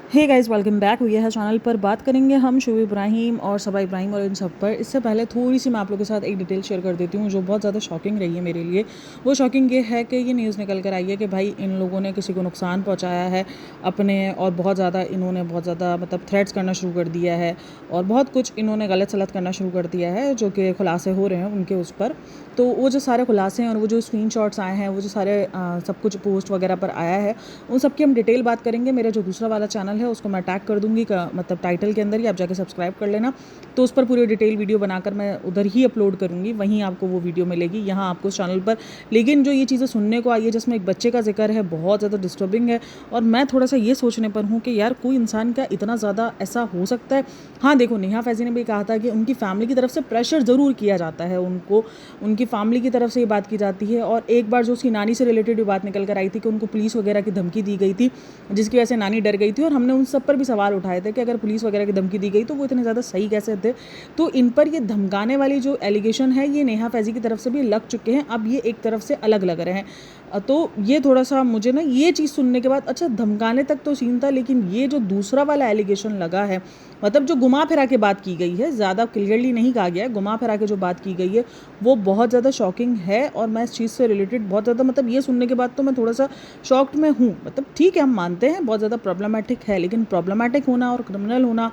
Hey guys, welcome back. हुई है channel पर बात करेंगे हम शुभ इब्राहिम और सबा इब्राहिम और इन सब पर। इससे पहले थोड़ी सी मैं आप लोगों के साथ एक डिटेल शेयर कर देती हूँ जो बहुत ज़्यादा शॉकिंग रही है मेरे लिए। वो शॉकिंग ये है कि ये न्यूज़ निकल कर आई है कि भाई इन लोगों ने किसी को नुकसान पहुँचाया है अपने, और बहुत ज़्यादा इन्होंने बहुत ज़्यादा मतलब थ्रेट्स करना शुरू कर दिया है और बहुत कुछ इन्होंने गलत सलत करना शुरू कर दिया है, जो कि खुलासे हो रहे हैं उनके उस पर। तो वो जो सारे खुलासे हैं और वो जो स्क्रीनशॉट्स आए हैं, वो जो सारे सब कुछ पोस्ट वगैरह पर आया है, उन सब की हम डिटेल बात करेंगे। मेरा जो दूसरा वाला चैनल है उसको मैं टैग कर दूंगी मतलब टाइटल के अंदर ही, आप जाके सब्सक्राइब कर लेना। तो उस पर पूरी डिटेल वीडियो बनाकर मैं उधर ही अपलोड करूँगी, वहीं आपको वो वीडियो मिलेगी, यहाँ आपको उस चैनल पर। लेकिन जो ये चीज़ें सुनने को आई है जिसमें एक बच्चे का जिक्र है, बहुत ज़्यादा डिस्टर्बिंग है। और मैं थोड़ा सा ये सोचने पर हूँ कि यार कोई इंसान का इतना ज़्यादा ऐसा हो सकता है। हाँ देखो, नेहा फैज़ी ने भी कहा था कि उनकी फैमिली की तरफ से प्रेशर ज़रूर किया जाता है उनको, उनकी फैमिली की तरफ से ये बात की जाती है। और एक बार जो उसकी नानी से रिलेटेड भी बात निकल कर आई थी कि उनको पुलिस वगैरह की धमकी दी गई थी, जिसकी वजह से नानी डर गई थी। और हमने उन सब पर भी सवाल उठाए थे कि अगर पुलिस वगैरह की धमकी दी गई तो वो इतने ज़्यादा सही कैसे थे। तो इन पर ये धमकाने वाली जो एलिगेशन है, ये नेहा फैज़ी की तरफ से भी लग चुके हैं, अब ये एक तरफ से अलग लग रहे हैं। तो ये थोड़ा सा मुझे ना ये चीज़ सुनने के बाद, अच्छा धमकाने तक तो सीन था, लेकिन ये जो दूसरा वाला एलिगेशन लगा है, मतलब जो घुमा फिरा के बात की गई है, ज़्यादा क्लियरली नहीं कहा गया है, घुमा फिरा के जो बात की गई है वो बहुत ज़्यादा शॉकिंग है। और मैं इस चीज़ से रिलेटेड बहुत ज़्यादा मतलब ये सुनने के बाद तो मैं थोड़ा सा शॉक्ड में हूँ। मतलब ठीक है, हम मानते हैं बहुत ज़्यादा प्रॉब्लमेटिक है, लेकिन प्रॉब्लमेटिक होना और क्रिमिनल होना,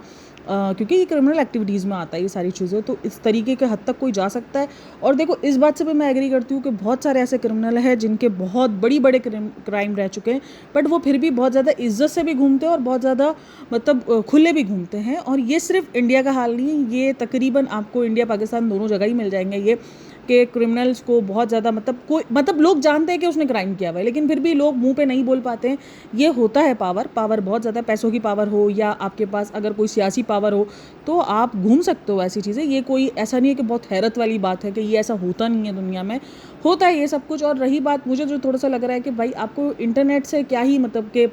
क्योंकि ये क्रिमिनल एक्टिविटीज़ में आता है ये सारी चीज़ें, तो इस तरीके के हद तक कोई जा सकता है। और देखो, इस बात से भी मैं एग्री करती हूँ कि बहुत सारे ऐसे क्रिमिनल हैं जिनके बहुत बड़ी बड़े क्राइम रह चुके हैं, बट वो फिर भी बहुत ज़्यादा इज्जत से भी घूमते हैं और बहुत ज़्यादा मतलब खुले भी घूमते हैं। और ये सिर्फ इंडिया का हाल नहीं है, ये तकरीबन आपको इंडिया पाकिस्तान दोनों जगह ही मिल जाएंगे ये, कि क्रिमिनल्स को बहुत ज़्यादा मतलब कोई मतलब लोग जानते हैं कि उसने क्राइम किया हुआ है, लेकिन फिर भी लोग मुंह पे नहीं बोल पाते हैं। ये होता है पावर बहुत ज़्यादा, पैसों की पावर हो या आपके पास अगर कोई सियासी पावर हो, तो आप घूम सकते हो ऐसी चीज़ें। ये कोई ऐसा नहीं है कि बहुत हैरत वाली बात है कि ये ऐसा होता नहीं है, दुनिया में होता है ये सब कुछ। और रही बात, मुझे जो थोड़ा सा लग रहा है कि भाई आपको इंटरनेट से क्या ही मतलब कि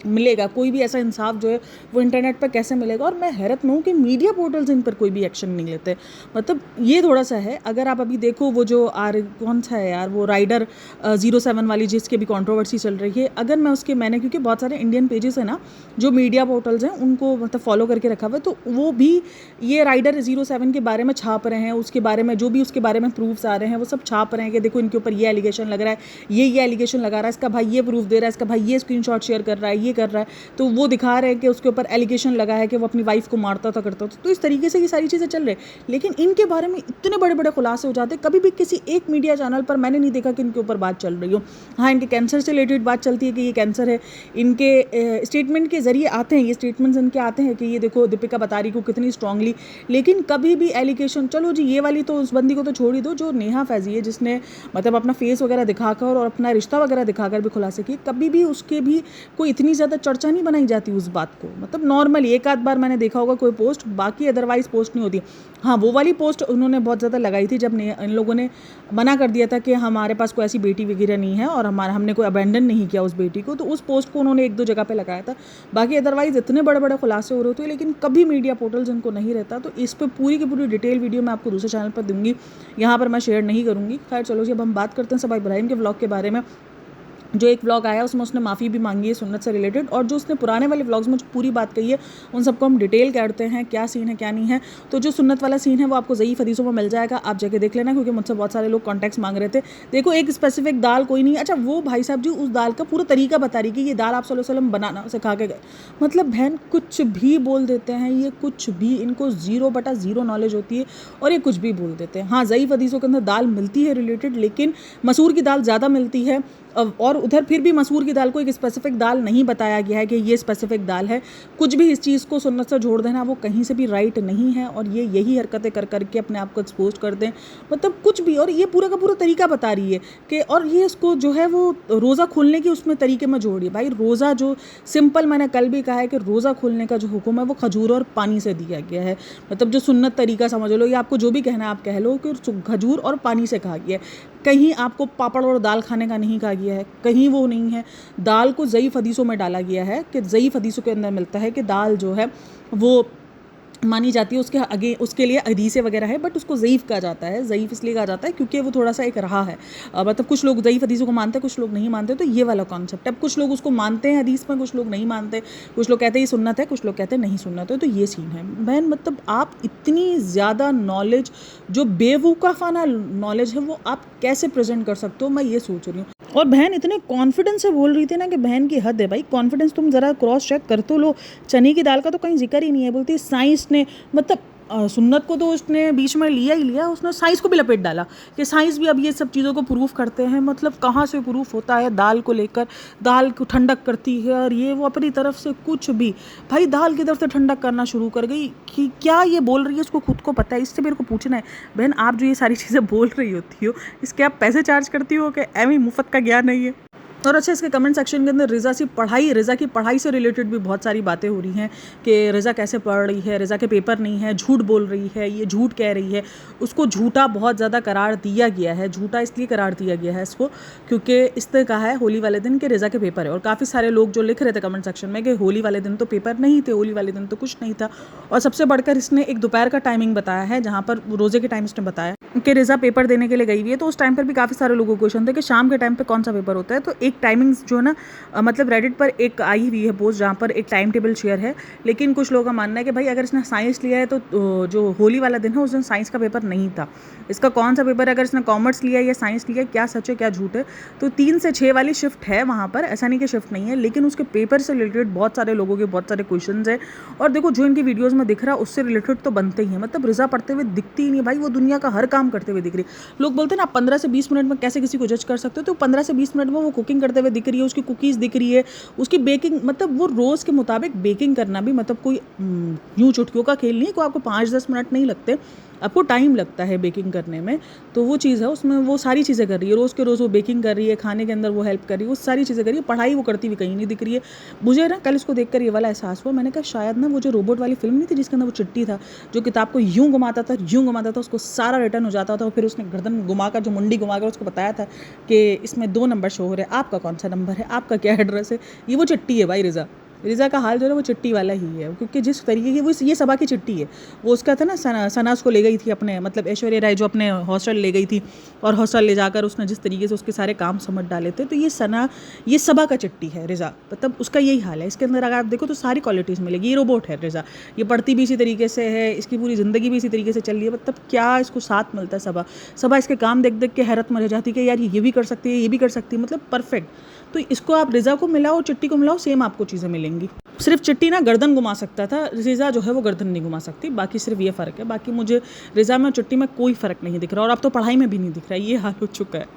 मिलेगा, कोई भी ऐसा इंसाफ जो है वो इंटरनेट पर कैसे मिलेगा। और मैं हैरत में हूँ कि मीडिया पोर्टल्स इन पर कोई भी एक्शन नहीं लेते। मतलब ये थोड़ा सा है। अगर आप अभी देखो वो जो कौन सा है यार, वो राइडर 07 वाली जिसकी भी कंट्रोवर्सी चल रही है, अगर मैं उसके मैंने क्योंकि बहुत सारे इंडियन पेजेस हैं ना जो मीडिया पोर्टल्स हैं उनको मतलब फॉलो करके रखा हुआ है, तो वो भी ये राइडर 07 के बारे में छाप रहे हैं, उसके बारे में जो भी उसके बारे में प्रूफ्स आ रहे हैं वो सब छाप रहे हैं कि देखो इनके ऊपर ये एलिगेशन लग रहा है, ये एलिगेशन लगा रहा है, इसका भाई ये प्रूफ दे रहा है, इसका भाई ये स्क्रीनशॉट शेयर कर रहा है, ये कर रहा है। तो वो दिखा रहे हैं कि उसके ऊपर एलिगेशन लगा है कि वो अपनी वाइफ को मारता था, करता था। तो इस तरीके से ये सारी चीज़ें चल रही है, लेकिन इनके बारे में इतने बड़े बड़े खुलासे हो जाते हैं। कभी भी किसी एक मीडिया चैनल पर मैंने नहीं देखा कि इनके ऊपर बात चल रही हो। हाँ, इनके कैंसर से रिलेटेड बात चलती है कि ये कैंसर है, इनके स्टेटमेंट के जरिए आते हैं, ये स्टेटमेंट्स इनके आते हैं कि ये देखो दीपिका बता रही को कितनी स्ट्रांगली, लेकिन कभी भी एलिगेशन, चलो जी ये वाली तो उस बंदी को तो छोड़ ही दो जो नेहा फैज़ी है, जिसने मतलब अपना फेस वगैरह दिखाकर और अपना रिश्ता वगैरह दिखाकर भी खुलासे किए, कभी भी उसके भी कोई इतनी ज़्यादा चर्चा नहीं बनाई जाती उस बात को। मतलब नॉर्मली एक आध बार मैंने देखा होगा कोई पोस्ट, बाकी अदरवाइज पोस्ट नहीं होती। हाँ, वो वाली पोस्ट उन्होंने बहुत ज़्यादा लगाई थी जब इन लोगों ने मना कर दिया था कि हमारे पास कोई ऐसी बेटी वगैरह नहीं है और हमने कोई अबेंडन नहीं किया उस बेटी को, तो उस पोस्ट को उन्होंने एक दो जगह पे लगाया था। बाकी अदरवाइज इतने बड़े बड़े खुलासे हो रहे होते हैं, लेकिन कभी मीडिया पोर्टल्स इनको नहीं रहता। तो इस पर पूरी की पूरी डिटेल वीडियो मैं आपको दूसरे चैनल पर दूंगी, यहाँ पर मैं शेयर नहीं करूँगी। खैर चलो जी, अब हम बात करते हैं सबा इब्राहिम के व्लॉग के बारे में। जो एक व्लॉग आया उसमें उसने माफ़ी भी मांगी है सुन्नत से रिलेटेड, और जो उसने पुराने वाले व्लॉग्स में जो पूरी बात कही है उन सबको हम डिटेल करते हैं, क्या सीन है क्या नहीं है। तो जो सुन्नत वाला सीन है वो आपको ज़ईफ़ हदीसों में मिल जाएगा, आप जाके देख लेना, क्योंकि मुझसे बहुत सारे लोग कॉन्टेक्ट्स मांग रहे थे। देखो, एक स्पेसिफिक दाल कोई नहीं है। अच्छा, वो भाई साहब जी उस दाल का पूरा तरीका बता रही कि ये दाल आप सल्लल्लाहु अलैहि वसल्लम बनाना सिखा के गए। मतलब बहन कुछ भी बोल देते हैं, ये कुछ भी, इनको 0/0 नॉलेज होती है और ये कुछ भी बोल देते हैं। हाँ, ज़ईफ़ हदीसों के अंदर दाल मिलती है रिलेटेड, लेकिन मसूर की दाल ज़्यादा मिलती है। और उधर फिर भी मसूर की दाल को एक स्पेसिफिक दाल नहीं बताया गया है कि ये स्पेसिफिक दाल है। कुछ भी इस चीज़ को सुन्नत से जोड़ देना वो कहीं से भी राइट नहीं है, और ये यही हरकतें कर करके अपने आप को एक्सपोज कर दें, मतलब कुछ भी। और ये पूरा का पूरा तरीका बता रही है कि, और ये इसको जो है वो रोज़ा खोलने के उसमें तरीके में जोड़ रही है। भाई रोज़ा जो सिंपल, मैंने कल भी कहा है कि रोज़ा खोलने का जो हुक्म है वो खजूर और पानी से दिया गया है। मतलब जो सुन्नत तरीका समझ लो, या आपको जो भी कहना है आप कह लो, कि खजूर और पानी से कहा गया है। कहीं आपको पापड़ और दाल खाने का नहीं कहा गया है, कहीं वो नहीं है। दाल को ज़ईफ़ हदीसों में डाला गया है कि ज़ईफ़ हदीसों के अंदर मिलता है कि दाल जो है वो मानी जाती है, उसके आगे उसके लिए हदीसें वगैरह है, बट उसको ज़ईफ़ कहा जाता है। ज़ईफ़ इसलिए कहा जाता है क्योंकि वो थोड़ा सा एक रहा है, मतलब कुछ लोग ज़ईफ़ हदीसों को मानते हैं, कुछ लोग नहीं मानते, तो ये वाला कॉन्सेप्ट है। अब कुछ लोग उसको मानते हैं हदीस में, कुछ लोग नहीं मानते, कुछ लोग कहते हैं ये सुन्नत है, कुछ लोग कहते हैं नहीं सुन्नत है, तो ये सीन है बहन। मतलब आप इतनी ज़्यादा नॉलेज, जो बेवकूफ़ाना नॉलेज है, वो आप कैसे प्रेजेंट कर सकते हो, मैं ये सोच रही हूँ। और बहन इतने कॉन्फिडेंस से बोल रही थी ना कि बहन की हद है भाई, कॉन्फिडेंस तुम ज़रा क्रॉस चेक कर तो लो। चने की दाल का तो कहीं जिक्र ही नहीं है, बोलती है साइंस ने, मतलब सुन्नत को तो उसने बीच में लिया ही लिया, उसने साइंस को भी लपेट डाला कि साइंस भी अब ये सब चीज़ों को प्रूफ करते हैं। मतलब कहाँ से प्रूफ होता है दाल को लेकर, दाल को ठंडक करती है और ये वो, अपनी तरफ से कुछ भी। भाई दाल की तरफ से ठंडक करना शुरू कर गई कि क्या ये बोल रही है, उसको खुद को पता है। इससे मेरे को पूछना है बहन, आप जो ये सारी चीज़ें बोल रही होती हो, इसके आप पैसे चार्ज करती हो कि एवं मुफ्त का ज्ञान नहीं है? और अच्छा, इसके कमेंट सेक्शन के अंदर रिज़ा की पढ़ाई से रिलेटेड भी बहुत सारी बातें हो रही हैं कि रिज़ा कैसे पढ़ रही है, रिज़ा के पेपर नहीं है, झूठ बोल रही है, ये झूठ कह रही है। उसको झूठा बहुत ज़्यादा करार दिया गया है। झूठा इसलिए करार दिया गया है इसको क्योंकि इसने कहा है होली वाले दिन कि रिज़ा के पेपर है। और काफ़ी सारे लोग जो लिख रहे थे कमेंट सेक्शन में कि होली वाले दिन तो पेपर नहीं थे, होली वाले दिन तो कुछ नहीं था। और सबसे बढ़कर इसने एक दोपहर का टाइमिंग बताया है, जहाँ पर रोज़े के टाइम इसने बताया कि रिज़ा पेपर देने के लिए गई हुई है। तो उस टाइम पर भी काफ़ी सारे लोगों को क्वेश्चन थे कि शाम के टाइम पे कौन सा पेपर होता है। तो एक टाइमिंग्स जो है ना, मतलब रेडिट पर एक आई हुई है पोस्ट जहाँ पर एक टाइम टेबल शेयर है। लेकिन कुछ लोगों का मानना है कि भाई अगर इसने साइंस लिया है तो जो होली वाला दिन है उस दिन साइंस का पेपर नहीं था। इसका कौन सा पेपर है, अगर इसने कॉमर्स लिया या साइंस लिया, क्या सच है क्या झूठ है। तो 3 से 6 वाली शिफ्ट है वहाँ पर, ऐसा नहीं कि शिफ्ट नहीं है, लेकिन उसके पेपर से रिलेटेड बहुत सारे लोगों के बहुत सारे क्वेश्चन है। और देखो जो इनकी वीडियोज़ में दिख रहा है उससे रिलेटेड तो बनते ही हैं। मतलब रिज़ा पढ़ते हुए दिखती ही नहीं भाई, वो दुनिया का हर काम करते हुए दिख रही है। लोग बोलते हैं ना 15 से 20 मिनट में कैसे किसी को जज कर सकते हो, तो 15 से 20 मिनट में वो कुकिंग करते हुए दिख रही है, उसकी कुकीज़ दिख रही है, उसकी बेकिंग, मतलब वो रोज़ के मुताबिक बेकिंग करना भी मतलब कोई यूँ चुटकियों का खेल नहीं है, कोई आपको 5-10 मिनट नहीं लगते, आपको टाइम लगता है बेकिंग करने में। तो वो चीज़ है, उसमें वो सारी चीज़ें कर रही है, रोज़ के रोज़ वो बेकिंग कर रही है, खाने के अंदर वो हेल्प कर रही है, वो सारी चीज़ें कर रही है। पढ़ाई वो करती हुई कहीं नहीं दिख रही है। मुझे ना कल इसको देखकर ये वाला एहसास हुआ, मैंने कहा शायद ना वो जो रोबोट वाली फिल्म नहीं थी जिसके अंदर वो चिट्टी था, जो किताब को यूँ घुमाता था, उसको सारा रिटर्न हो जाता था, और फिर उसने गर्दन घुमाकर, जो मुंडी घुमाकर उसको बताया था कि इसमें 2 नंबर शो हो रहे हैं, आपका कौन सा नंबर है, आपका क्या एड्रेस है। ये वो चिट्टी है भाई रिज़ा का हाल जो है वो चिट्टी वाला ही है, क्योंकि जिस तरीके की वो ये सबा की चिट्टी है। वो उसका था ना, सना उसको ले गई थी अपने, मतलब ऐश्वर्या राय जो अपने हॉस्टल ले गई थी, और हॉस्टल ले जाकर उसने जिस तरीके से उसके सारे काम समझ डाले थे, तो ये सना, ये सबा का चिट्टी है रिज़ा, मतलब उसका यही हाल है। इसके अंदर अगर आप देखो तो सारी क्वालिटीज़ मिलेगी। ये रोबोट है रिज़ा, ये पढ़ती भी इसी तरीके से है, इसकी पूरी ज़िंदगी भी इसी तरीके से चल रही है। मतलब क्या इसको साथ मिलता है सबा इसके काम देख देख के हैरत में रह जाती है कि यार ये भी कर सकती है, ये भी कर सकती है, मतलब परफेक्ट। तो इसको आप रिज़ा को मिलाओ, चिट्टी को मिलाओ, सेम आपको चीज़ें मिलेंगी। सिर्फ चिट्टी ना गर्दन घुमा सकता था, रिज़ा जो है वो गर्दन नहीं घुमा सकती, बाकी सिर्फ ये फ़र्क है। बाकी मुझे रिज़ा में और चिट्टी में कोई फ़र्क नहीं दिख रहा, और अब तो पढ़ाई में भी नहीं दिख रहा है, ये हाल हो चुका है।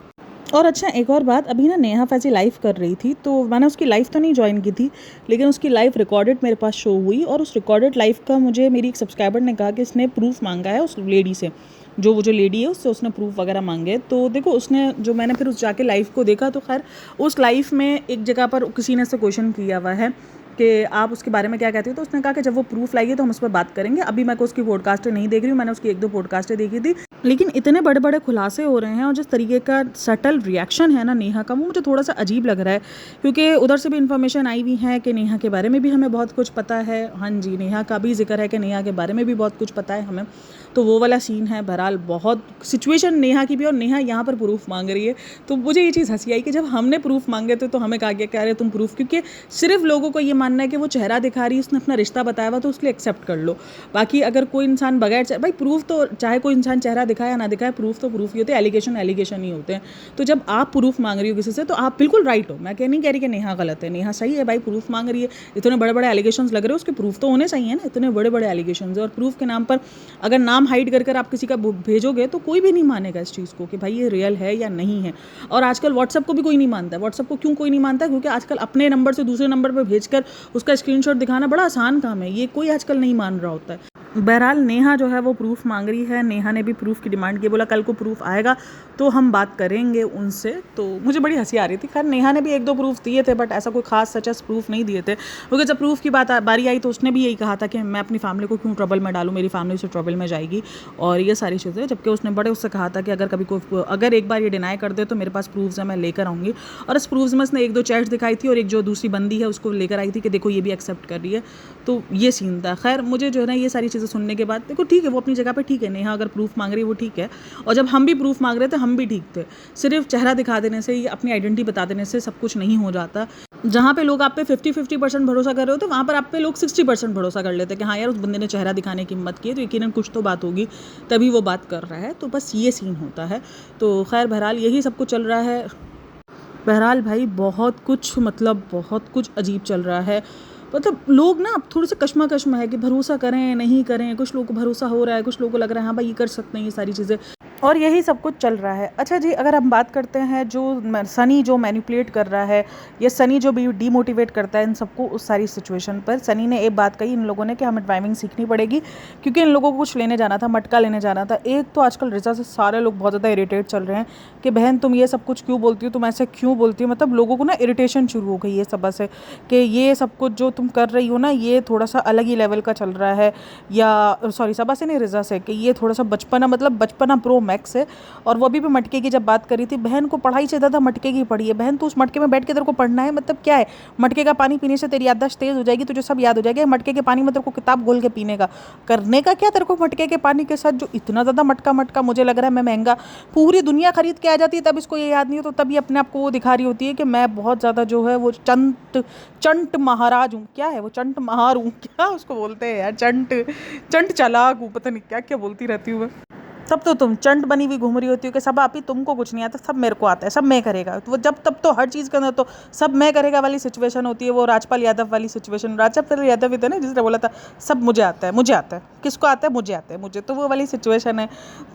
और अच्छा, एक और बात, अभी ना नेहा फैज़ी लाइव कर रही थी, तो मैंने उसकी लाइव तो नहीं ज्वाइन की थी, लेकिन उसकी लाइव रिकॉर्डेड मेरे पास शो हुई। और उस रिकॉर्डेड लाइव का मुझे मेरी एक सब्सक्राइबर ने कहा कि इसने प्रूफ मांगा है उस लेडी से, जो वो जो लेडी है उससे उसने प्रूफ वगैरह मांगे। तो देखो उसने, जो मैंने फिर उस जाके लाइव को देखा, तो खैर उस लाइव में एक जगह पर किसी ने उससे क्वेश्चन किया हुआ है कि आप उसके बारे में क्या कहते हो, तो उसने कहा कि जब वो प्रूफ लाएगी तो हम उस पर बात करेंगे। अभी मैं को उसकी पॉडकास्टें नहीं देख रही हूँ, मैंने उसकी 1-2 पॉडकास्टें देखी थी, लेकिन इतने बड़े बड़े खुलासे हो रहे हैं और जिस तरीके का सटल रिएक्शन है ना नेहा का, वो मुझे थोड़ा सा अजीब लग रहा है। क्योंकि उधर से भी इन्फॉर्मेशन आई हुई है कि नेहा के बारे में भी हमें बहुत कुछ पता है। हाँ जी, नेहा का भी जिक्र है कि नेहा के बारे में भी बहुत कुछ पता है हमें, तो वो वाला सीन है। बहरहाल बहुत सिचुएशन नेहा की भी, और नेहा यहाँ पर प्रूफ मांग रही है। तो मुझे ये चीज़ हंसी आई कि जब हमने प्रूफ मांगे थे तो हमें कहा गया कह रहे तुम प्रूफ, क्योंकि सिर्फ लोगों को ये मानना है कि वो चेहरा दिखा रही है, उसने अपना रिश्ता बताया हुआ, तो उसके लिए एक्सेप्ट कर लो। बाकी अगर कोई इंसान बगैर भाई प्रूफ, तो चाहे कोई इंसान चेहरा दिखाए या ना दिखाए, प्रूफ तो प्रूफ ही होते हैं, एलिगेशन ही होते हैं। तो जब आप प्रूफ मांग रही हो किसी से, तो आप बिल्कुल राइट हो। मैं नहीं कह रही कि नेहा गलत है, नेहा सही है भाई, प्रूफ मांग रही है। इतने बड़े बड़े एलिगेशन लग रहे हैं, उसके प्रूफ तो होने चाहिए ना, इतने बड़े बड़े एलिगेशन है। और प्रूफ के नाम पर अगर नाम हाइड कर आप किसी का भेजोगे तो कोई भी नहीं मानेगा इस चीज़ को कि भाई ये रियल है या नहीं है। और आजकल व्हाट्सएप को भी कोई नहीं मानता है। व्हाट्सएप को क्यों कोई नहीं मानता है? क्योंकि आजकल अपने नंबर से दूसरे नंबर पर भेजकर उसका स्क्रीनशॉट दिखाना बड़ा आसान काम है, ये कोई आजकल नहीं मान रहा होता है। बहरहाल नेहा जो है वो प्रूफ मांग रही है, नेहा ने भी प्रूफ की डिमांड की, बोला कल को प्रूफ आएगा तो हम बात करेंगे उनसे। तो मुझे बड़ी हंसी आ रही थी। खैर नेहा ने भी 1-2 प्रूफ दिए थे, बट ऐसा कोई खास सच प्रूफ नहीं दिए थे, क्योंकि जब प्रूफ की बारी आई तो उसने भी यही कहा था कि मैं अपनी फैमिली को क्यों ट्रबल में डालूँ, मेरी फैमिली से ट्रबल में जाएगी और ये सारी चीज़ें। जबकि उसने बड़े उससे कहा था कि अगर कभी कोई, अगर एक बार ये डिनाई कर दे तो मेरे पास प्रूफ्स है, मैं लेकर आऊँगी। और इस प्रूफ्स में उसने 1-2 चैट्स दिखाई थी, और एक जो दूसरी बंदी है उसको लेकर आई थी कि देखो ये भी एक्सेप्ट कर रही है। तो ये सीन था। खैर मुझे जो है ना ये सारी चीज़ें चीज़ें सुनने के बाद देखो ठीक है, वो अपनी जगह पे ठीक है, नेहा अगर प्रूफ मांग रही है वो ठीक है, और जब हम भी प्रूफ मांग रहे थे हम भी ठीक थे। सिर्फ चेहरा दिखा देने से, अपनी आइडेंटिटी बता देने से सब कुछ नहीं हो जाता। जहाँ पे लोग आप पे 50-50% भरोसा कर रहे होते, वहाँ पर आप पे लोग 60% भरोसा कर लेते हैं कि हाँ यार उस बंदे ने चेहरा दिखाने की हिम्मत की है, तो यकीनन कुछ तो बात होगी, तभी वो बात कर रहा है। तो बस ये सीन होता है। तो खैर बहरहाल यही सब कुछ चल रहा है। बहरहाल भाई बहुत कुछ, मतलब बहुत कुछ अजीब चल रहा है। मतलब लोग ना अब थोड़े से कश्मकश में है कि भरोसा करें नहीं करें। कुछ लोगों को भरोसा हो रहा है, कुछ लोगों को लग रहा है हाँ भाई ये कर सकते हैं ये सारी चीज़ें, और यही सब कुछ चल रहा है। अच्छा जी, अगर हम बात करते हैं जो सनी जो मैनिपुलेट कर रहा है, या सनी जो भी डीमोटिवेट करता है इन सबको उस सारी सिचुएशन पर, सनी ने एक बात कही इन लोगों ने कि हमें ड्राइविंग सीखनी पड़ेगी, क्योंकि इन लोगों को कुछ लेने जाना था, मटका लेने जाना था। एक तो आजकल रिजा से सारे लोग बहुत ज़्यादा इरिटेट चल रहे हैं कि बहन तुम ये सब कुछ क्यों बोलती हो, तुम ऐसे क्यों बोलती हो। मतलब लोगों को ना इरिटेशन शुरू हो गई है सब से कि ये सब कुछ जो तुम कर रही हो ना ये थोड़ा सा अलग ही लेवल का चल रहा है, या सॉरी सबा से नहीं, रिजा से, कि ये थोड़ा सा बचपना, मतलब बचपना प्रो मैक्स है। और वो भी मटके की जब बात करी थी, बहन को पढ़ाई से ज़्यादा मटके की पढ़ी है। बहन तू उस मटके में बैठ के तेरे को पढ़ना है, मतलब क्या है, मटके का पानी पीने से तेरी याददाश्त तेज़ हो जाएगी, तुझे सब याद हो जाएगा। मटके के पानी में तेरे को किताब घोल के पीने का करने का क्या, तेरे को मटके के पानी के साथ जो इतना ज़्यादा मटका मुझे लग रहा है मैं महंगा पूरी दुनिया खरीद के आ जाती है, तब इसको ये याद नहीं हो, तो तभी अपने आप को वो दिखा रही होती है कि मैं बहुत ज़्यादा जो है वो चंट महाराज हूँ। क्या है वो, चंट महार हूँ, क्या उसको बोलते हैं यार, चंट चालाक हूँ, पता नहीं क्या क्या बोलती रहती हूँ मैं। तब तो तुम चंट बनी हुई घूम रही होती हो कि सब आप ही, तुमको कुछ नहीं आता, सब मेरे को आता है, सब मैं करेगा। तो जब तब तो हर चीज़ के अंदर तो सब मैं करेगा वाली सिचुएशन होती है। वो राजपाल यादव वाली सिचुएशन, राजपाल यादव ही थे ना जिसने बोला था सब मुझे आता है, मुझे आता है, किसको आता है, मुझे आता है, मुझे, तो वो वाली सिचुएशन है।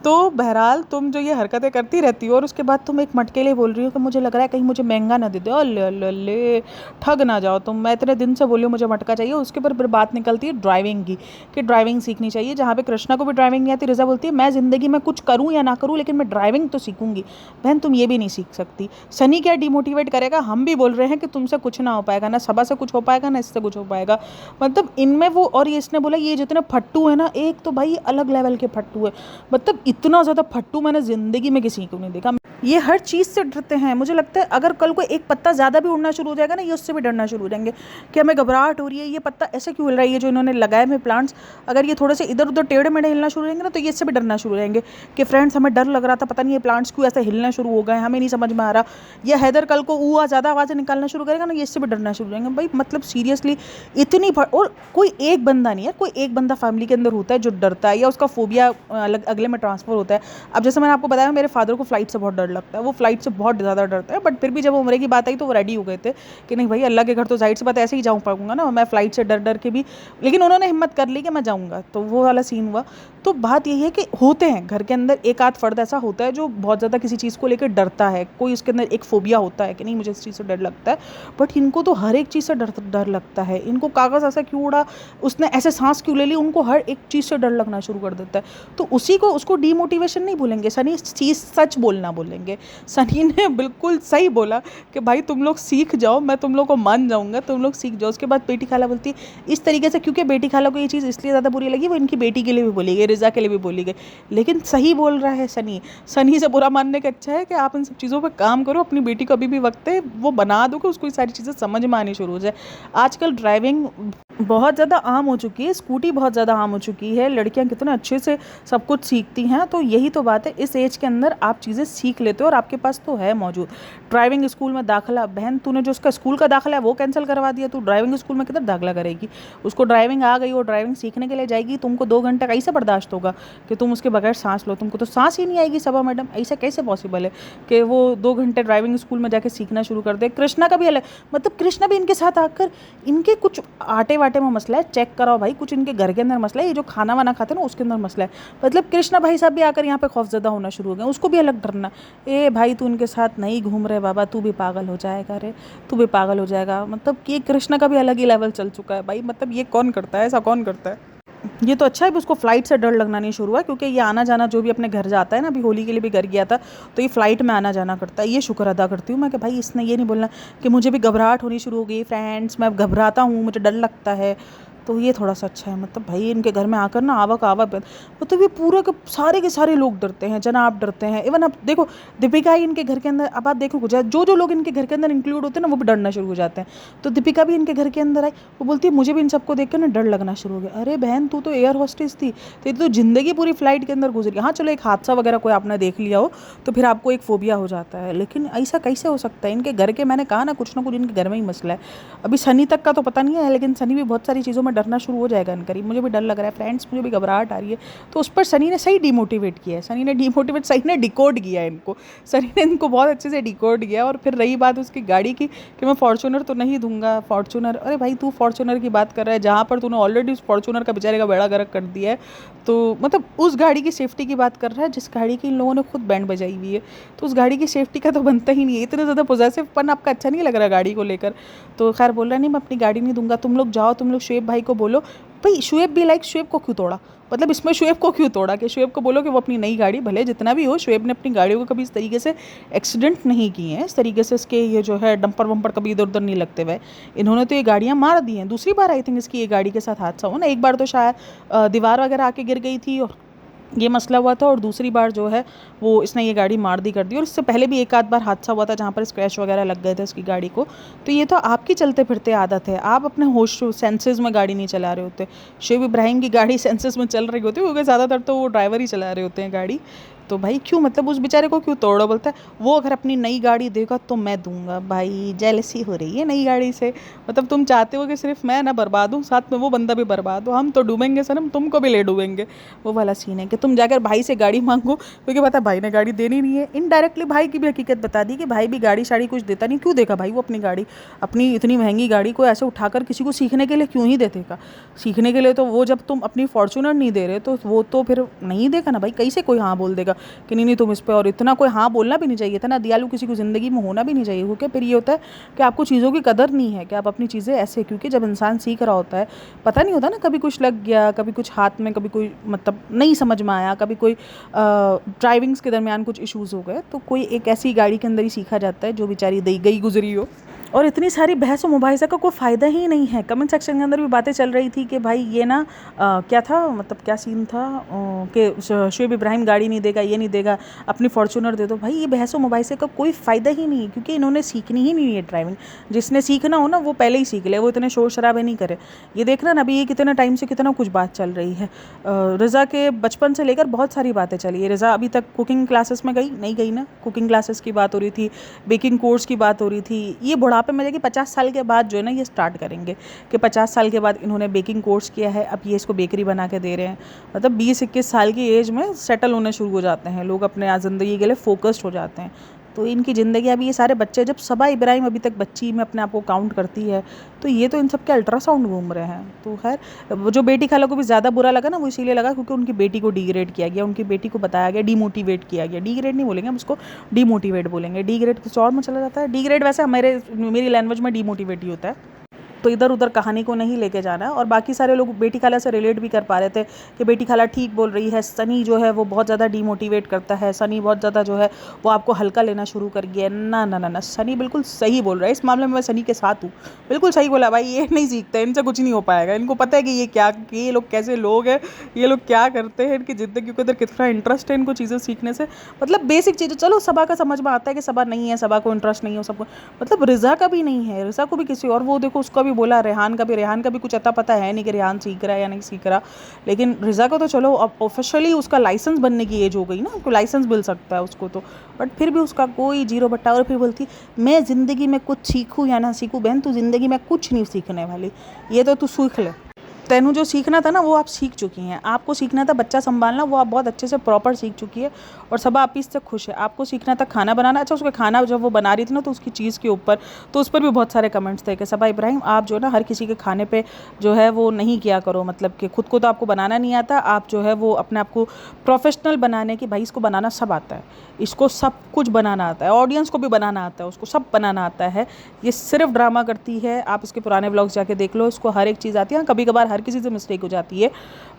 तो बहरहाल तुम जो ये हरकतें करती रहती हो और उसके बाद तुम एक मटके लिए बोल रही हो कि मुझे लग रहा है कहीं मुझे महंगा ना दे दो, अल्ले ठग ना जाओ तुम। मैं इतने दिन से बोली हूँ मुझे मटका चाहिए, उसके ऊपर फिर बात निकलती है ड्राइविंग की कि ड्राइविंग सीखनी चाहिए। जहाँ पे कृष्णा को भी ड्राइविंग नहीं आती, रिजा बोलती है मैं ज़िंदगी में कुछ करूँ या ना करूँ लेकिन मैं ड्राइविंग तो सीखूंगी। बहन तुम ये भी नहीं सीख सकती। सनी क्या डिमोटिवेट करेगा, हम भी बोल रहे हैं कि तुमसे कुछ ना हो पाएगा, ना सबा से कुछ हो पाएगा ना इससे कुछ हो पाएगा। मतलब इनमें वो, और ये इसने बोला ये जितने फट्टू है ना, एक तो भाई अलग लेवल के फट्टू है। मतलब इतना ज़्यादा फट्टू मैंने ज़िंदगी में किसी को नहीं देखा। ये हर चीज़ से डरते हैं। मुझे लगता है अगर कल को एक पत्ता ज़्यादा भी उड़ना शुरू हो जाएगा ना, ये उससे भी डरना शुरू हो जाएंगे कि हमें घबराहट हो रही है, ये पत्ता ऐसे क्यों हिल रहा है, ये जो इन्होंने लगाए हुए प्लांट्स, अगर ये थोड़े से इधर उधर टेढ़े मेढ़े हिलना शुरू हो जाएंगे ना, तो ये इससे भी डरना शुरू हो जाएंगे कि फ्रेंड्स हमें डर लग रहा था, पता नहीं ये प्लांट्स क्यों ऐसे हिलना शुरू हो गए, हमें नहीं समझ में आ रहा। या हैदर कल को ऊआ ज़्यादा आवाज़ें निकालना शुरू करेगा ना, ये इससे भी डरना शुरू हो जाएंगे। भाई मतलब सीरियसली इतनी और कोई एक बंदा नहीं है, कोई एक बंदा फैमिली के अंदर होता है जो डरता है या उसका फोबिया अलग अगले में ट्रांसफर होता है। अब जैसे मैंने आपको बताया मेरे फादर को फ्लाइट से बहुत डर लगता है, वो फ्लाइट से बहुत ज़्यादा डरता है, बट फिर भी जब उम्र की बात आई तो वो रेडी हो गए थे कि नहीं भाई अल्लाह के घर तो जाहिर सी बात ऐसे ही जाऊँ पाऊँगा ना, मैं फ्लाइट से डर डर के भी, लेकिन उन्होंने हिम्मत कर ली कि मैं जाऊँगा, तो वो वाला सीन हुआ। तो बात यही है कि होते हैं घर के अंदर एक आध फर्द ऐसा होता है जो बहुत ज़्यादा किसी चीज़ को लेकर डरता है, कोई उसके अंदर एक फोबिया होता है कि नहीं मुझे इस चीज़ से डर लगता है। बट इनको तो हर एक चीज़ से डर लगता है। इनको कागज़ ऐसा क्यों उड़ा, उसने ऐसे सांस क्यों ले ली, उनको हर एक चीज़ से डर लगना शुरू कर देता है। तो उसी को, उसको डीमोटिवेशन नहीं बोलेंगे, सनी चीज़ सच बोलना बोलेंगे। सनी ने बिल्कुल सही बोला कि भाई तुम लोग सीख जाओ, मैं तुम लोग को मान जाऊँगा, तुम लोग सीख जाओ। उसके बाद बेटी खाला बोलती है इस तरीके से, क्योंकि बेटी खाला को ये चीज़ इसलिए ज़्यादा बुरी लगी, वो इनकी बेटी के लिए भी बोली गई, रिजा के लिए भी बोली गई, लेकिन सही बोल रहा है सनी। सनी से बुरा मानने का अच्छा है कि आप इन सब चीज़ों पर काम करो, अपनी बेटी को अभी भी वक्त है, वो बना दो कि उसको ये सारी चीज़ें समझ में आनी शुरू हो जाए। आजकल ड्राइविंग बहुत ज़्यादा आम हो चुकी है, स्कूटी बहुत ज़्यादा आम हो चुकी है, लड़कियां कितने अच्छे से सब कुछ सीखती हैं। तो यही तो बात है, इस एज के अंदर आप चीज़ें सीख लेते हो और आपके पास तो है मौजूद। ड्राइविंग स्कूल में दाखिला, बहन तूने जो उसका स्कूल का दाखिला है वो कैंसिल करवा दिया, तू ड्राइविंग स्कूल में किधर दाखिला करेगी। उसको ड्राइविंग आ गई, वो ड्राइविंग सीखने के लिए जाएगी, तुमको 2 घंटे कैसे बर्दाश्त होगा कि तुम उसके बगैर सांस लो, तुमको तो सांस ही नहीं आएगी। सबा मैडम ऐसा कैसे पॉसिबल है कि वो 2 घंटे ड्राइविंग स्कूल में जाके सीखना शुरू कर दे। कृष्णा का भी अलग, मतलब कृष्णा भी इनके साथ आकर, इनके कुछ आटे वाटे में मसला है, चेक कराओ भाई, कुछ इनके घर के अंदर मसला है, ये जो खाना वाना खाते हैं ना उसके अंदर मसला है। मतलब कृष्णा भाई साहब भी आकर यहाँ पे खौफजदा होना शुरू हो गए, उसको भी अलग डरना, ए भाई तू इनके साथ नहीं घूम रहे बाबा, तू भी पागल हो जाएगा रे, तू भी पागल हो जाएगा। मतलब कि कृष्णा का भी अलग ही लेवल चल चुका है भाई। मतलब ये कौन करता है, ऐसा कौन करता है। ये तो अच्छा है कि उसको फ्लाइट से डर लगना नहीं शुरू हुआ, क्योंकि ये आना जाना जो भी अपने घर जाता है ना, अभी होली के लिए भी घर गया था तो ये फ्लाइट में आना जाना करता है। ये शुक्र अदा करती हूँ मैं कि भाई इसने ये नहीं बोलना कि मुझे भी घबराहट होनी शुरू हो गई, फ्रेंड्स मैं घबराता हूँ, मुझे डर लगता है। तो ये थोड़ा सा अच्छा है। मतलब भाई इनके घर में आकर ना आवक आवक मतलब ये पूरे के सारे लोग डरते हैं, जनाब डरते हैं। इवन आप देखो दीपिका ही इनके घर के अंदर, अब आप देखो जो लोग इनके घर के अंदर इंक्लूड होते हैं ना वो भी डरना शुरू हो जाते हैं। तो दीपिका भी इनके घर के अंदर आई, वो बोलती है मुझे भी इन सबको देख कर ना डर लगना शुरू हो गया। अरे बहन तू तो एयर होस्टेस थी, तो ज़िंदगी पूरी फ्लाइट के अंदर गुजरी। हाँ चलो एक हादसा वगैरह कोई आपने देख लिया हो तो फिर आपको एक फोबिया हो जाता है, लेकिन ऐसा कैसे हो सकता है? इनके घर के, मैंने कहा ना कुछ ना कुछ इनके घर में ही मसला है। अभी सनी तक का तो पता नहीं है, लेकिन सनी भी बहुत सारी चीज़ों में डरना शुरू हो जाएगा इनकरीब। मुझे भी डर लग रहा है फ्रेंड्स, मुझे भी घबराहट आ रही है। तो उस पर सनी ने सही डिमोटिवेट किया है, सही ने डिकोड किया है इनको। सनी ने इनको बहुत अच्छे से डिकोड किया। और फिर रही बात उसकी गाड़ी की कि मैं फॉर्च्यूनर तो नहीं दूंगा, फॉर्च्यूनर, अरे भाई तू फॉर्च्यूनर की बात कर रहा है जहाँ पर तूने ऑलरेडी उस फॉर्च्यूनर का बेचारे का बेड़ा गर्क कर दिया है। तो मतलब उस गाड़ी की सेफ्टी की बात कर रहा है जिस गाड़ी की इन लोगों ने खुद बैंड बजाई हुई है। तो उस गाड़ी की सेफ्टी का तो बनता ही नहीं है। इतना ज़्यादा पॉजेसिवपन आपका अच्छा नहीं लग रहा गाड़ी को लेकर। तो खैर बोल रहा है नहीं मैं अपनी गाड़ी नहीं दूंगा, तुम लोग जाओ, तुम लोग शुएब भाई को बोलो। भाई शुएब भी लाइक, शुएब को क्यों तोड़ा? मतलब इसमें शुएब को क्यों तोड़ा कि शुएब को बोलो कि वो अपनी नई गाड़ी, भले जितना भी हो, शुएब ने अपनी गाड़ियों को कभी इस तरीके से एक्सीडेंट नहीं किए हैं, इस तरीके से इसके ये जो है डंपर वंपर कभी इधर उधर नहीं लगते हुए। इन्होंने तो ये गाड़ियाँ मार दी हैं। दूसरी बार आई थिंक इसकी ये गाड़ी के साथ हादसा हुआ ना, एक बार तो शायद दीवार वगैरह आके गिर गई थी और ये मसला हुआ था, और दूसरी बार जो है वो इसने ये गाड़ी मार दी कर दी। और इससे पहले भी एक आध बार हादसा हुआ था जहाँ पर स्क्रैच वगैरह लग गए थे उसकी गाड़ी को। तो ये तो आपकी चलते फिरते आदत है, आप अपने होश सेंसेस में गाड़ी नहीं चला रहे होते। शुएब इब्राहिम की गाड़ी सेंसेस में चल रही होती है क्योंकि ज़्यादातर तो वो ड्राइवर ही चला रहे होते हैं गाड़ी। तो भाई क्यों, मतलब उस बेचारे को क्यों तोड़ो? बोलता है वो अगर अपनी नई गाड़ी देगा तो मैं दूंगा। भाई जेलसी हो रही है नई गाड़ी से। मतलब तुम चाहते हो कि सिर्फ मैं ना बर्बाद हूँ, साथ में वो बंदा भी बर्बाद हो, हम तो डूबेंगे सनम, तुमको भी ले डूबेंगे। वो वाला सीन है कि तुम जाकर भाई से गाड़ी मांगो क्योंकि पता भाई ने गाड़ी देनी नहीं है। इनडायरेक्टली भाई की भी हकीकत बता दी कि भाई भी गाड़ी शाड़ी कुछ देता नहीं। क्यों देगा भाई वो अपनी गाड़ी, अपनी इतनी महंगी गाड़ी को ऐसे उठाकर किसी को सीखने के लिए क्यों ही दे देगा? सीखने के लिए तो वो, जब तुम अपनी फॉर्च्यूनर नहीं दे रहे तो वो तो फिर नहीं देगा ना भाई। कैसे कोई हाँ बोल देगा कि नहीं नहीं तुम इस पर? और इतना कोई हाँ बोलना भी नहीं चाहिए था ना, दयालु किसी को ज़िंदगी में होना भी नहीं चाहिए। क्योंकि फिर ये होता है कि आपको चीज़ों की कदर नहीं है कि आप अपनी चीज़ें ऐसे, क्योंकि जब इंसान सीख रहा होता है पता नहीं होता ना, कभी कुछ लग गया, कभी कुछ हाथ में, कभी कोई मतलब नहीं समझ में आया, कभी कोई ड्राइविंग्स के दरमियान कुछ इश्यूज़ हो गए, तो कोई एक ऐसी गाड़ी के अंदर ही सीखा जाता है जो बेचारी गई गुजरी हो। और इतनी सारी बहस और मुबाहिसा का कोई फ़ायदा ही नहीं है। कमेंट सेक्शन के अंदर भी बातें चल रही थी कि भाई ये ना क्या था, मतलब क्या सीन था कि शुएब इब्राहिम गाड़ी नहीं देगा, ये नहीं देगा, अपनी फॉर्च्यूनर दे दो। भाई ये बहस और मुबाहिसे का कोई फ़ायदा ही नहीं है क्योंकि इन्होंने सीखनी ही नहीं है ड्राइविंग। जिसने सीखना हो ना वो पहले ही सीख ले, वो इतने शोर शराबे नहीं करे। ये देखना ना अभी ये कितने टाइम से कितना कुछ बात चल रही है। रज़ा के बचपन से लेकर बहुत सारी बातें चली है। रज़ा अभी तक कुकिंग क्लासेस में नहीं गई ना, कुकिंग क्लासेस की बात हो रही थी, बेकिंग कोर्स की बात हो रही थी। ये बुढ़ापे में जाके 50 साल के बाद जो है ना ये स्टार्ट करेंगे कि 50 साल के बाद इन्होंने बेकिंग कोर्स किया है, अब ये इसको बेकरी बना के दे रहे हैं। मतलब 20-21 साल की एज में सेटल होने शुरू हो जाते हैं लोग, अपने ज़िंदगी के लिए फोकस्ड हो जाते हैं। तो इनकी ज़िंदगी अभी ये सारे बच्चे, जब सबा इब्राहिम अभी तक बच्ची में अपने आप को काउंट करती है तो ये तो इन सब के अल्ट्रासाउंड घूम रहे हैं। तो खैर जो बेटी खाला को भी ज़्यादा बुरा लगा ना वो इसीलिए लगा क्योंकि उनकी बेटी को डिग्रेड किया गया, उनकी बेटी को बताया गया, डीमोटिवेट किया गया। डिग्रेड नहीं बोलेंगे हम उसको, डीमोटिवेट बोलेंगे। डिग्रेड कुछ और में चला जाता है, डिग्रेड वैसे मेरी लैंग्वेज में डीमोटिवेट ही होता है। तो इधर उधर कहानी को नहीं लेके जाना है। और बाकी सारे लोग बेटी खाला से रिलेट भी कर पा रहे थे कि बेटी खाला ठीक बोल रही है, सनी जो है वो बहुत ज़्यादा डीमोटिवेट करता है, सनी बहुत ज़्यादा जो है वो आपको हल्का लेना शुरू कर गया है। ना ना ना ना, सनी बिल्कुल सही बोल रहा है, इस मामले में मैं सनी के साथ हूँ। बिल्कुल सही बोला भाई, ये नहीं सीखते, इनसे कुछ नहीं हो पाएगा। इनको पता है कि ये लोग कैसे लोग हैं, ये लोग क्या करते हैं, इनकी ज़िंदगी के अंदर कितना इंटरेस्ट है इनको चीज़ें सीखने से। मतलब बेसिक चीज़ें, चलो सबा का समझ में आता है कि सबा नहीं है, सबा को इंटरेस्ट नहीं है सबको, मतलब रिज़ा का भी नहीं है, रिज़ा को भी किसी और, वो देखो उसका भी बोला, रेहान का भी कुछ अता पता है नहीं कि रेहान सीख रहा है या नहीं सीख रहा। लेकिन रिज़ा को तो चलो अब ऑफिशियली उसका लाइसेंस बनने की एज हो गई ना, उसको लाइसेंस मिल सकता है उसको तो, बट फिर भी उसका कोई जीरो बट्टा। और फिर बोलती मैं ज़िंदगी में कुछ सीखूँ या ना सीखूँ, बहन तू ज़िंदगी में कुछ नहीं सीखने वाली, ये तो तू सीख ले। तेनू जो सीखना था ना वो आप सीख चुकी हैं। आपको सीखना था बच्चा संभालना, वो आप बहुत अच्छे से प्रॉपर सीख चुकी है और सब आप इससे खुश है। आपको सीखना था खाना बनाना। अच्छा उसका खाना जब वो बना रही थी ना तो उसकी चीज़ के ऊपर, तो उस पर भी बहुत सारे कमेंट्स थे कि सबा इब्राहिम आप जो है ना हर किसी के खाने पे जो है वो नहीं किया करो, मतलब कि खुद को तो आपको बनाना नहीं आता, आप जो है वो अपने आप को प्रोफेशनल बनाने की, भाई इसको बनाना सब आता है, इसको सब कुछ बनाना आता है, ऑडियंस को भी बनाना आता है, उसको सब बनाना आता है। ये सिर्फ ड्रामा करती है। आप इसके पुराने व्लॉग्स जाके देख लो, इसको हर एक चीज़ आती है। कभी कभार हर किसी से मिस्टेक हो जाती है,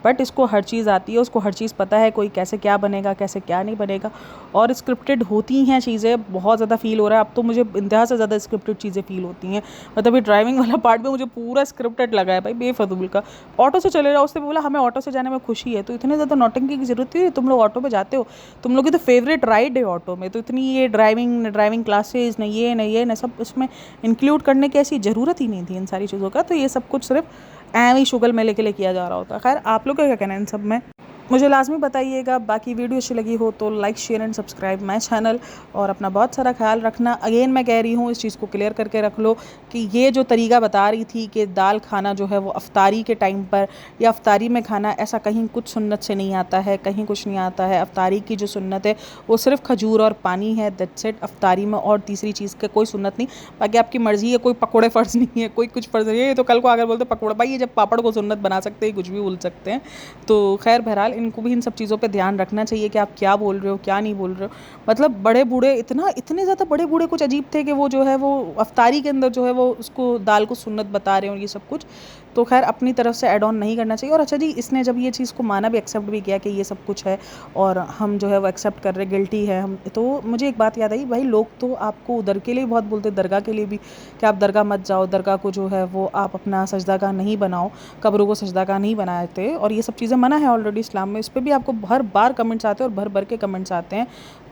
बट इसको हर चीज़ आती है, उसको हर चीज़ पता है कोई कैसे क्या बनेगा, कैसे क्या नहीं बनेगा। और स्क्रिप्टेड होती हैं चीज़ें, बहुत ज़्यादा फ़ील हो रहा है अब तो मुझे, इंतहा से ज़्यादा स्क्रिप्टेड चीज़ें फ़ील होती हैं। मतलब ये ड्राइविंग वाला पार्ट में मुझे पूरा स्क्रिप्टेड लगा है भाई, बेफजूल का। ऑटो से चले जाओ, उसने बोला हमें ऑटो से जाने में खुशी है, तो इतने ज़्यादा नौटंकी की ज़रूरत थी? तुम लोग ऑटो में जाते हो, तुम लोग की तो फेवरेट राइड है ऑटो में, तो इतनी ये ड्राइविंग क्लासेस न ये न सब इसमें इंक्लूड करने की ऐसी ज़रूरत ही नहीं थी इन सारी चीज़ों का। तो ये सब कुछ सिर्फ ऐਵੇਂ ही शुगल मेले के लिए किया जा रहा होता। खैर, आप लोग का क्या कहना है इन सब में, मुझे लाजमी बताइएगा। बाकी वीडियो अच्छी लगी हो तो like share and subscribe my channel, और अपना बहुत सारा ख्याल रखना। अगेन मैं कह रही हूँ, इस चीज़ को क्लियर करके रख लो कि ये जो तरीका बता रही थी कि दाल खाना जो है वो अफ्तारी के टाइम पर या अफ्तारी में खाना, ऐसा कहीं कुछ सुन्नत से नहीं आता है, कहीं कुछ नहीं आता है। अफ्तारी की जो सुन्नत है वो सिर्फ खजूर और पानी है, दैट्स इट अफ्तारी में, और तीसरी चीज़ का कोई सुन्नत नहीं। बाकी आपकी मर्ज़ी है, कोई पकौड़े फ़र्ज़ नहीं है, कोई कुछ फ़र्ज़ नहीं है। ये तो कल को आकर बोलते पकौड़ा, भाई ये जब पापड़ को सुन्नत बना सकते हैं, कुछ भी बोल सकते हैं। तो खैर बहरहाल, इनको भी इन सब चीज़ों पे ध्यान रखना चाहिए कि आप क्या बोल रहे हो, क्या नहीं बोल रहे हो। मतलब बड़े बूढ़े इतने ज़्यादा बड़े बूढ़े कुछ अजीब थे कि वो जो है वो अफ्तारी के अंदर जो है वो उसको दाल को सुन्नत बता रहे हो, ये सब कुछ। तो खैर अपनी तरफ से ऐड ऑन नहीं करना चाहिए। और अच्छा जी, इसने जब ये चीज़ को माना भी, एक्सेप्ट भी किया कि ये सब कुछ है और हम जो है वो एक्सेप्ट कर रहे, गिल्टी है हम, तो मुझे एक बात याद आई, भाई लोग तो आपको उधर के लिए बहुत बोलते, दरगाह के लिए भी, कि आप दरगाह मत जाओ, दरगाह को जो है वो आप अपना सजदागाह नहीं बनाओ, कब्रों को सजदागाह नहीं बनाते, और ये सब चीज़ें मना है ऑलरेडी इस्लाम में। इस पर भी आपको हर बार कमेंट्स आते हैं और भर भर के कमेंट्स आते हैं,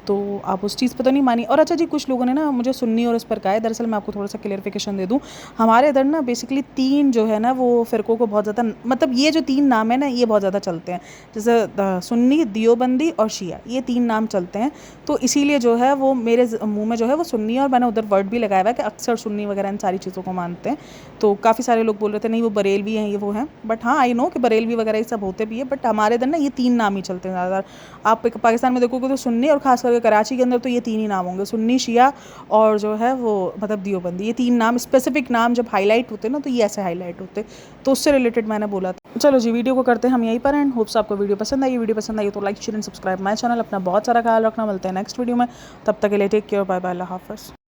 तो आप उस चीज़ पे तो नहीं मानी। और अच्छा जी, कुछ लोगों ने ना मुझे सुन्नी और इस पर कहा है। दरअसल मैं आपको थोड़ा सा क्लियरिफिकेशन दे दूँ, हमारे इधर ना बेसिकली 3 जो है ना वो फ़िरक़ों को बहुत ज़्यादा, मतलब ये जो 3 नाम है ना ये बहुत ज़्यादा चलते हैं, जैसे सुन्नी, दियोबंदी और शिया, ये 3 नाम चलते हैं। तो इसीलिए जो है वो मेरे मुँह में जो है वो सुन्नी, और मैंने उधर वर्ड भी लगाया हुआ है कि अक्सर सुन्नी वगैरह इन सारी चीज़ों को मानते हैं। तो काफ़ी सारे लोग बोल रहे थे नहीं वो बरेलवी हैं, ये वो हैं, बट हाँ आई नो कि बरेलवी वगैरह ये सब होते भी है, बट हमारे इधर ना ये 3 नाम ही चलते हैं ज़्यादातर। आप पाकिस्तान में देखोगे तो सुन्नी, और ख़ास करके कराची के अंदर तो ये 3 ही नाम होंगे, सुन्नी, शिया और जो है वो मतलब दियोबंदी। ये 3 नाम, स्पेसिफिक नाम जब हाईलाइट होते हैं ना तो ये ऐसे हाईलाइट होते, तो उससे रिलेटेड मैंने बोला था। चलो जी, वीडियो को करते हैं हम यहीं पर एंड। होप्स आपको वीडियो पसंद आई। वीडियो पसंद आई तो like share and subscribe my channel. अपना बहुत सारा ख्याल रखना, मिलते हैं नेक्स्ट वीडियो में, तब तक के लिए टेक केयर, बाय बाय, अल्लाह हाफ़िज़।